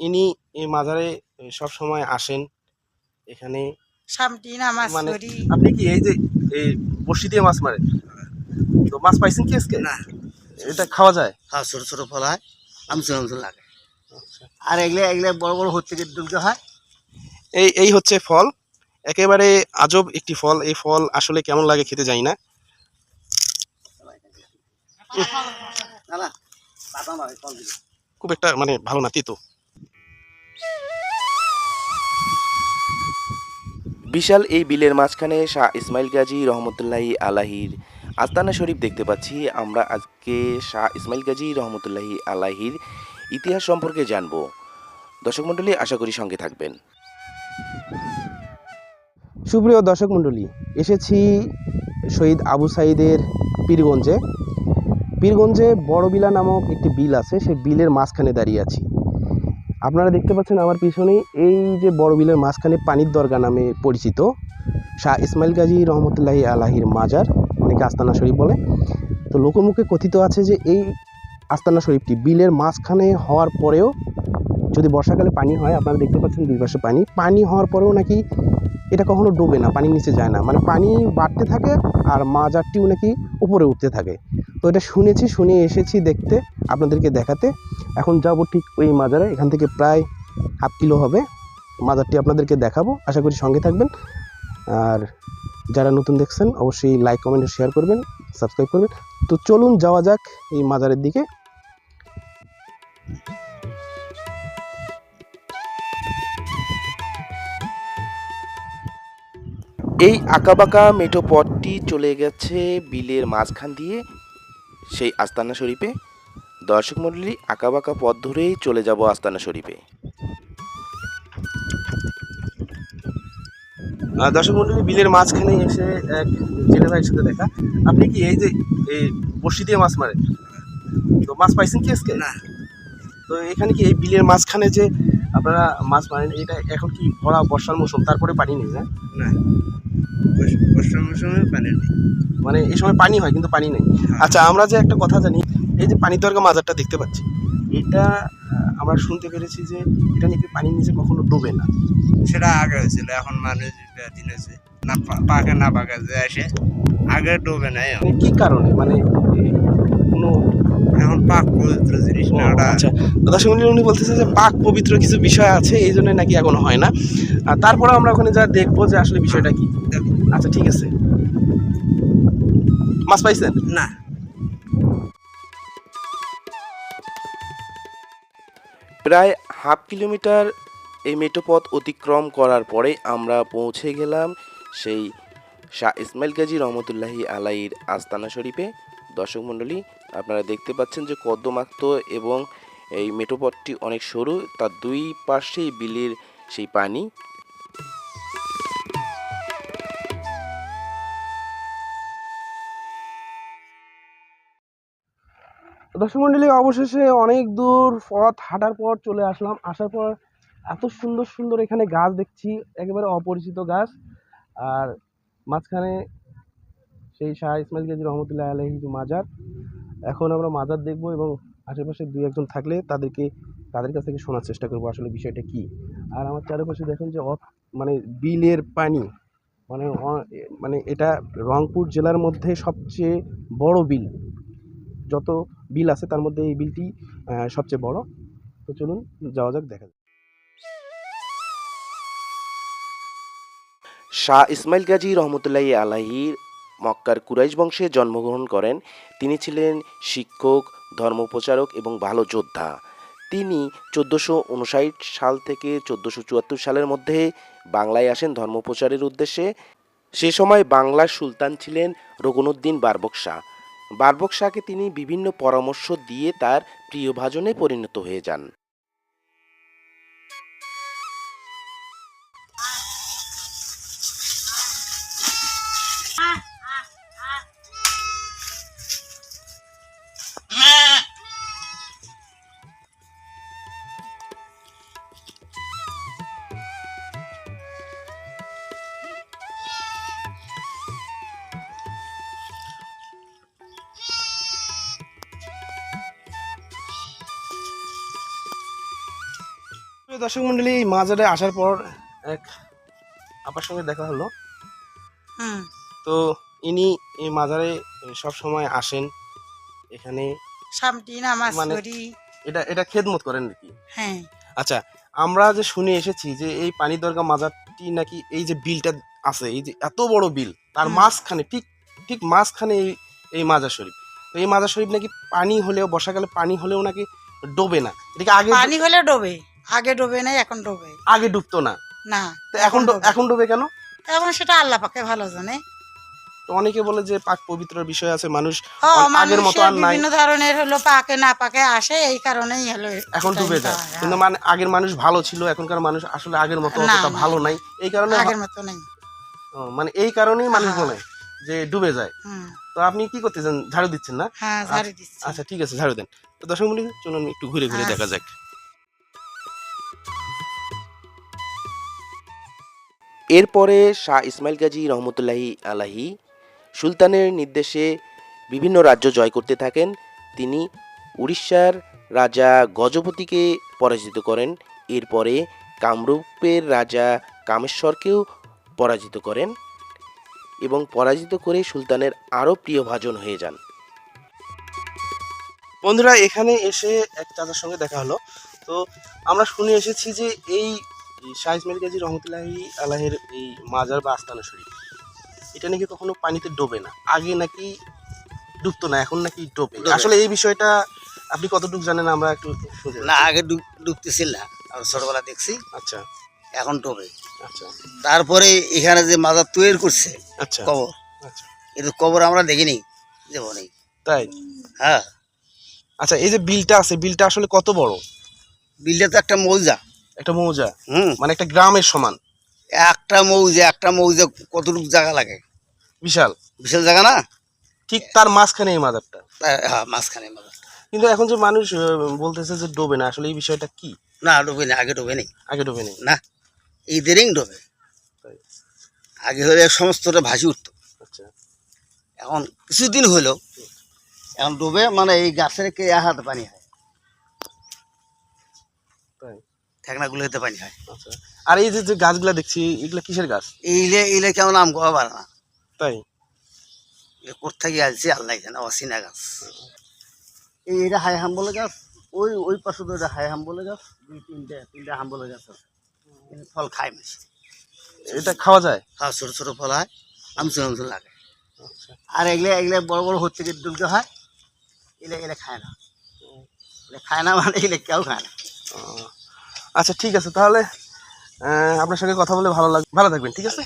ইনি এই মাজারে সব সময় আসেন এখানে মানে আপনি কি এই যে এই বড়শি দিয়ে মাছ মারেন? তো মাছ পাইছেন কি আজকে? না, এটা খাওয়া যায়? হ্যাঁ, ছোট ছোট ফল হয়, আমচুর আমচুর লাগে। আচ্ছা। আর এগুলো এগুলো বড় বড় হচ্ছে দুলতে হয়। এই এই হচ্ছে ফল, একেবারে আজব একটি ফল। এই ফল আসলে কেমন লাগে খেতে জানি না। না না, পাতা নয়, ফল দিবে। খুব একটা মানে ভালো না, তিতো। বিশাল এই বিলের মাঝখানে শাহ ইসমাইল গাজী রহমতুল্লাহি আলাহির আস্তানা শরীফ দেখতে পাচ্ছি। আমরা আজকে শাহ ইসমাইল গাজী রহমতুল্লাহি আলাহির ইতিহাস সম্পর্কে জানব। দর্শক মণ্ডলী, আশা করি সঙ্গে থাকবেন। সুপ্রিয় দর্শক মণ্ডলী, এসেছি শহীদ আবু সাইদের পীরগঞ্জে। পীরগঞ্জে বড়বিলা নামক একটি বিল আছে, সেই বিলের মাঝখানে দাঁড়িয়ে আছি। আপনারা দেখতে পাচ্ছেন আমার পিছনে এই যে বড় বিলের মাঝখানে পানির দরগা নামে পরিচিত শাহ ইসমাইল গাজী রহমতুল্লাহি আলাহির মাজার, অনেকে আস্তানা শরীফ বলে। তো লোকমুখে কথিত আছে যে এই আস্তানা শরীফটি বিলের মাঝখানে হওয়ার পরেও যদি বর্ষাকালে পানি হয়, আপনারা দেখতে পাচ্ছেন দুই পাশে পানি হওয়ার পরেও নাকি এটা কখনো ডোবে না, পানির নিচে যায় না, মানে পানি বাড়তে থাকে আর মাজারটিও নাকি উপরে উঠতে থাকে। তো এটা শুনেছি, শুনে এসেছি দেখতে, আপনাদেরকে দেখাতে। এখন যাব ঠিক ওই মাজারে, এখান থেকে প্রায় ½ কিলো হবে। মাজারটি আপনাদেরকে দেখাবো, আশা করি সঙ্গে থাকবেন। আর যারা নতুন দেখছেন অবশ্যই লাইক, কমেন্ট, শেয়ার করবেন, সাবস্ক্রাইব করবেন। তো চলুন যাওয়া যাক এই মাজারের দিকে। এই আঁকাবাঁকা মেঠো পথটি চলে গেছে বিলের মাঝখান দিয়ে সেই আস্তানা শরীফে। দর্শক মণ্ডলী, আঁকাবাঁকা পথ ধরেই চলে যাব আস্তানা শরীফে। দর্শক মন্ডলী, বিলের মাঝখানে এসে এক জেলে ভাইয়ের সাথে দেখা। আপনি কি এই যে এই বড়শি দিয়ে মাছ মারেন? তো মাছ পাইছেন কি আজকে? না, তো এখানে কি এই বিলের মাঝখানে যে আপনারা মাছ মারেন, এটা এখন কি ভরা বর্ষার মৌসুম, তারপরে পানি নেই? না না, বর্ষার মৌসুমে পানি নেই। মানে এই সময় পানি হয় কিন্তু পানি নেই। আচ্ছা, আমরা যে একটা কথা জানি, এই যে পানির দরগা মাজারটা দেখতে পাচ্ছি, এটা আমরা শুনতে পেরেছি যে এটা নাকি পানির নিচে কখনো ডোবে না। সেটা আগে হয়েছিল, এখন মানুষ দিন হয়েছে না, পাকে না পাকে যে আসে, আগে ডোবে নাই। মানে কি কারণে, মানে কোনো এখন পাক পবিত্র জিনিস না ওটা। আচ্ছা, দর্শক মন্ডলী, উনি বলতেছে যে পাক পবিত্র কিছু বিষয় আছে, এই জন্য নাকি এখনো হয় না। আর তারপরে আমরা ওখানে যা দেখবো যে আসলে বিষয়টা কি। আচ্ছা, ঠিক আছে। মাছ পাইছেন? না, প্রায় ½ কিলোমিটার এই মেঠো পথ অতিক্রম করার পরে আমরা পৌঁছে গেলাম সেই শাহ ইসমাইল গাজী রহমতুল্লাহি আলাইহির আস্তানা শরীফে। দর্শক মণ্ডলী, আপনারা দেখতে পাচ্ছেন যে কর্দমাক্ত এবং এই মেঠো পথটি অনেক সরু, তার দুই পাশেই বিলের সেই পানি। দর্শক মন্ডলী, অবশেষে অনেক দূর পথ হাঁটার পর চলে আসলাম। আসার পর এত সুন্দর সুন্দর এখানে গাছ দেখছি, একেবারে অপরিচিত গাছ। আর মাঝখানে সেই শাহ ইসমাইল গাজী রহমতুল্লাহ আলাইহির মাজার। এখন আমরা মাজার দেখব এবং আশেপাশে দুই একজন থাকলে তাদের কাছ থেকে শোনার চেষ্টা করবো আসলে বিষয়টা কি। আর আমার চারপাশে দেখেন যে মানে বিলের পানি, মানে মানে এটা রংপুর জেলার মধ্যে সবচেয়ে বড় বিল। যত বিল আছে তার মধ্যে এই বিলটি সবচেয়ে বড়। তো চলুন যাওয়া যাক, দেখা যাক। শাহ ইসমাইল গাজী রহমতুল্লাহি আলাইহির মক্কার কুরাইশ বংশে জন্মগ্রহণ করেন। তিনি ছিলেন শিক্ষক, ধর্মপ্রচারক এবং ভালো যোদ্ধা। তিনি 1459 সাল থেকে 1474 সালের মধ্যে বাংলায় আসেন ধর্মপ্রচারের উদ্দেশ্যে। সে সময় বাংলার সুলতান ছিলেন রুকনউদ্দিন বারবক শাহ। বারবক শাহকে তিনি বিভিন্ন পরামর্শ দিয়ে তার প্রিয়ভাজনে পরিণত হয়ে যান। দর্শক মন্ডলী, এই মাজারে আসার পর এক আপার সঙ্গে দেখা হলো। হুম। তো ইনি এই মাজারে সব সময় আসেন এখানে, সামটি নামাজ মানে পড়ি। এটা এটা খেদমত করেন নাকি? হ্যাঁ। আচ্ছা, আমরা যে শুনে এসেছি যে এই পানি দরগা মাজারটি নাকি এই যে বিলটা আছে, এই যে এত বড় বিল, তার হুম। মাঝখানে ঠিক ঠিক মাঝখানে এই মাজার শরীফ। তো এই মাজার শরীফ নাকি পানি হলেও, বর্ষাকালে পানি হলেও নাকি ডোবে না। এটাকে আগে পানি হলে ডোবে, আগে ডোবে না, এখন ডোবে আগে ডুবতো না, না। তো এখন ডোবে কেন? এখন সেটা আল্লাহ পাকে ভালো জানে। তো অনেকে বলে যে পাক পবিত্র বিষয় আছে, মানুষ ও আগের মতো মানুষের আর নাই, বিভিন্ন ধরনের হলো পাকে না পাকে আসে, এই কারণেই হলো এখন এটা ডুবে এটা যায়। হয়। কিন্তু মানে আগের মানুষ ভালো ছিল, এখনকার মানুষ আসলে আগের মতো না, অতটা না, ভালো নাই, এই কারণে আগের মতো নেই। মানে এই কারণেই মানুষ হ্যাঁ। বলে যে ডুবে যায়। হুম। তো আপনি কি করতেছেন, ঝাড়ু দিচ্ছেন না? হ্যাঁ, ঝাড়ু দিচ্ছি। আচ্ছা ঠিক আছে, ঝাড়ু দেন। তো দর্শক মন্ডলী, চলুন একটু ঘুরে ঘুরে আচ্ছা। দেখা যাক। এরপরে শাহ ইসমাইল গাজী রহমতুল্লাহি আলাহি সুলতানের নির্দেশে বিভিন্ন রাজ্য জয় করতে থাকেন। তিনি উড়িষ্যার রাজা গজপতিকে পরাজিত করেন। এরপরে কামরূপের রাজা কামেশ্বরকেও পরাজিত করেন এবং পরাজিত করে সুলতানের আরও প্রিয়ভাজন হয়ে যান। বন্ধুরা, এখানে এসে এক চাচার সঙ্গে দেখা হলো। তো আমরা শুনে এসেছি যে এই শাহ ইসমাইল গাজী রহমতুল্লাহি আলাহের এই মাজার বা আস্তানা শরীফ, এটা নাকি কখনো পানিতে ডোবে না, আগে নাকি ডুবতো না, এখন নাকি ডোবে। ডোবে। আসলে এই বিষয়টা আপনি কতটুকু জানেন, আমরা একটু শুনতে না, চাই। আগে ডুবতেছিল না, আমি ছোটবেলা দেখছি, আচ্ছা এখন ডোবে। আচ্ছা তারপরে এখানে যে মাজার তৈরি করছে আচ্ছা কবর, আচ্ছা, কিন্তু কবর আমরা দেখিনি, জীবনে। তাই? হ্যাঁ, আচ্ছা, এই যে বিলটা আছে, বিলটা আসলে কত বড়? বিলটা তো একটা মৌজা। একটা মৌজা, হুম। মানে একটা গ্রামের সমান, একটা মৌজা কতটুকু জায়গা লাগে, বিশাল বিশাল জায়গা না? ঠিক তার মাঝখানে এই মাজারটা। হ্যাঁ, মাঝখানে মাজার। কিন্তু এখন যে মানুষ বলতেছে যে ডোবে না, আসলে এই বিষয়টা কি? না, ডোবে না, আগে ডোবে নেই। আগে ডোবে নেই? না, এই দেরিং ডোবে। তাই? আগে হলে সমস্তটা ভাসি উঠতো, আচ্ছা এখন কিছুদিন হইলো এখন ডোবে, মানে এই গাছের কে হাতে পানি হয়, তাই? ঠেকনাগুলো হতে পানি হয়। আচ্ছা, আর এই যে যে গাছগুলা দেখছি, এগুলা কিসের গাছ? এইলে কেমন নাম কবা পারে না, তাই? কোথেকে আসছে আল্লাহ জানে, অচিনা গাছ। এইটা হাই হাম্বলে গাছ, ওই পাশে তো এটা হাই হাম্বলে গাছ, তিনটা হাম্বলে গাছ আছে। এর ফল খায় বেশি। এটা খাওয়া যায়? হ্যাঁ, ছোট ছোট ফল হয়, আমচুর আমচুর লাগে। আচ্ছা আর এগুলা বড় বড় হচ্ছে দুলতে হয়, এগুলা খায় না। এগুলা খায় না মানে এগুলা কেউ খায় না। আচ্ছা ঠিক আছে, তাহলে আপনার সঙ্গে কথা বলে ভালো থাকবেন, ঠিক আছে।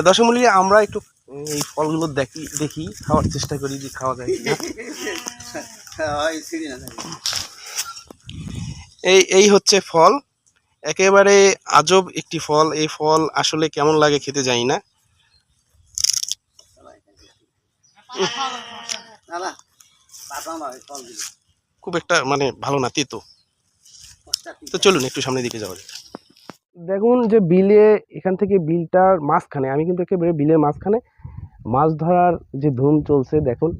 দর্শক মণ্ডলী, আমরা একটু এই ফলগুলো দেখি খাওয়ার চেষ্টা করি যে খাওয়া যায় কিনা। এই হচ্ছে ফল, একেবারে আজব একটি ফল। এই ফল আসলে কেমন লাগে খেতে জানি না। খুব একটা মানে ভালো না, তেতো। তো চলুন একটু সামনের দিকে যাওয়া যাক। দেখুন যে বিলে, এখান থেকে বিলটার মাঝখানে, আমি কিন্তু একেবারে বিলের মাঝখানে মাছ ধরার যে ধুম চলছে। দেখুন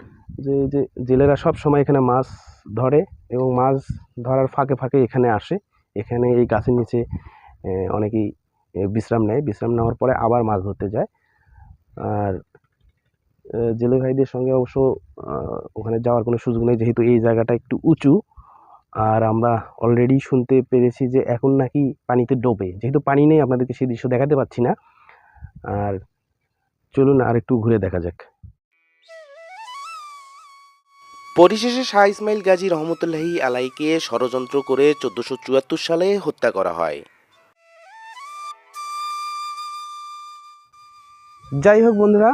যে যে জেলেরা সব সময় এখানে মাছ ধরে এবং মাছ ধরার ফাঁকে ফাঁকে এখানে আসে। এখানে এই গাছের নিচে অনেকেই বিশ্রাম নেয়, বিশ্রাম নেওয়ার পরে আবার মাছ ধরতে যায়। আর জেলে ভাইদের সঙ্গে অবশ্য ওখানে যাওয়ার কোনো সুযোগ নেই, যেহেতু এই জায়গাটা একটু উঁচু। আর আমরা অলরেডি শুনতে পেরেছি যে এখন নাকি পানিতে ডোবে, যেহেতু পানি নেই আপনাদেরকে সেই দৃশ্য দেখাতে পাচ্ছি না। আর চলুন আর একটু ঘুরে দেখা যাক। পরিশেষে শাহ ইসমাইল গাজী রহমতুল্লাহি আলাইকে ষড়যন্ত্র করে 1474 সালে হত্যা করা হয়। যাই হোক বন্ধুরা,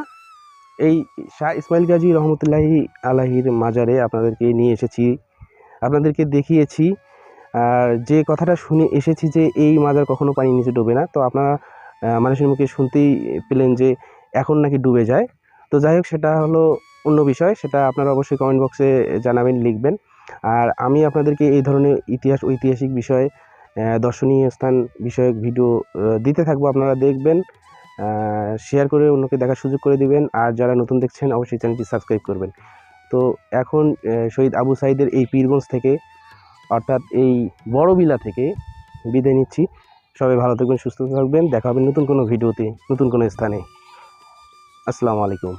এই শাহ ইসমাইল গাজী রহমতুল্লাহি আলাহির মাজারে আপনাদেরকে নিয়ে এসেছি, আপনাদেরকে দেখিয়েছি। আর যে কথাটা শুনে এসেছি যে এই মাজার কখনো পানির নিচে ডোবে না, তো আপনারা মানুষের মুখে শুনতেই পেলেন যে এখন নাকি ডুবে যায়। তো যাই হোক, সেটা হলো অন্য বিষয়, সেটা আপনারা অবশ্যই কমেন্ট বক্সে জানাবেন, লিখবেন। আর আমি আপনাদেরকে এই ধরনের ঐতিহাসিক বিষয়, দর্শনীয় স্থান বিষয়ক ভিডিও দিতে থাকবো, আপনারা দেখবেন, শেয়ার করে অন্যকে দেখার সুযোগ করে দিবেন। আর যারা নতুন দেখছেন অবশ্যই চ্যানেলটি সাবস্ক্রাইব করবেন। তো এখন শহীদ আবু সাঈদের এই পীরগঞ্জ থেকে অর্থাৎ এই বড় বিলা থেকে বিদায় নিচ্ছি। সবাই ভালো থাকবেন, সুস্থ থাকবেন। দেখা হবে নতুন কোনো ভিডিওতে, নতুন কোনো স্থানে। আসসালামু আলাইকুম।